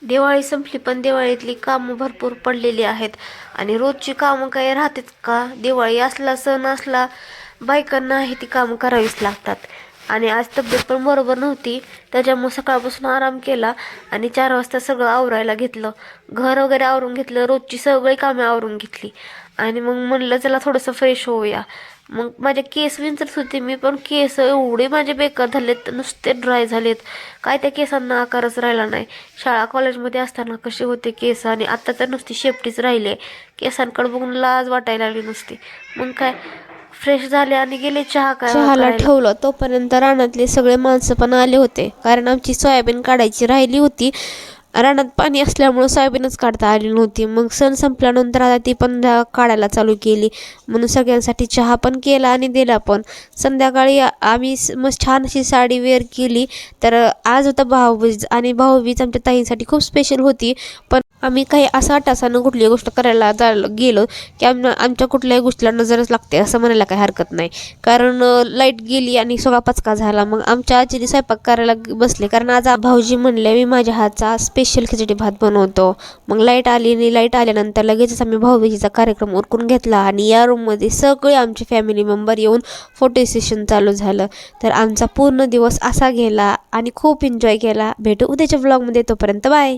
दिवाळी संपली पण दिवाळीतली कामं भरपूर पडलेली आहेत आणि रोजची कामं काही राहतेच का? दिवाळी असला सण असला बायकांना ही ती कामं करावीच लागतात. आणि आज तब्येत पण बरोबर नव्हती, त्याच्यामुळे सकाळपासून आराम केला आणि 4 वाजता सगळं आवरायला घेतलं. घर वगैरे आवरून घेतलं, रोजची सगळी कामे आवरून घेतली आणि मग म्हणलं चला थोडंसं फ्रेश होऊया. मग माझे केस विंचरत होते मी, पण केस एवढे माझे बेकार झालेत, नुसते ड्राय झालेत. काय त्या केसांना आकारच राहिला नाही. शाळा कॉलेजमध्ये असताना कसे होते केस आणि आता तर नुसती शेपटीच राहिले. केसांकडे बघून लाज वाटायला लागली नुसती. मग काय फ्रेश झाले आणि गेले चहा चहाला करायला. ठेवलं तोपर्यंत रानातले सगळे माणसं पण आले होते, कारण आमची सोयाबीन काढायची राहिली होती. रानात पाणी असल्यामुळं सोयाबीनच काढता आली नव्हती. मग सण संपल्यानंतर आता ती पण काढायला चालू केली. म्हणून सगळ्यांसाठी चहा पण केला आणि दिला पण. संध्याकाळी आम्ही मस्त छान अशी साडी वेअर केली. तर आज होता भाऊबीज आणि भाऊबीज आमच्या ताईंसाठी खूप स्पेशल होती. पण आम्ही काही असं आटासानं कुठली गोष्ट करायला गेलो की आमच्या कुठल्याही गोष्टीला नजरच लागते असं म्हणायला काही हरकत नाही. कारण लाईट गेली आणि सगळा पचका झाला. मग आमच्या आजीने स्वयंपाक करायला बसले, कारण आज भाऊजी म्हणले मी माझ्या हातचा स्पेशल खिचडी भात बनवतो. मग लाईट आली आणि लाईट आल्यानंतर लगेचच आम्ही भाऊबीजेचा कार्यक्रम उरकून घेतला आणि या रूममध्ये सगळे आमचे फॅमिली मेंबर येऊन फोटो सेशन चालू झालं. तर आमचा पूर्ण दिवस असा गेला आणि खूप एन्जॉय केला. भेटू उद्याच्या व्लॉगमध्ये, तोपर्यंत बाय.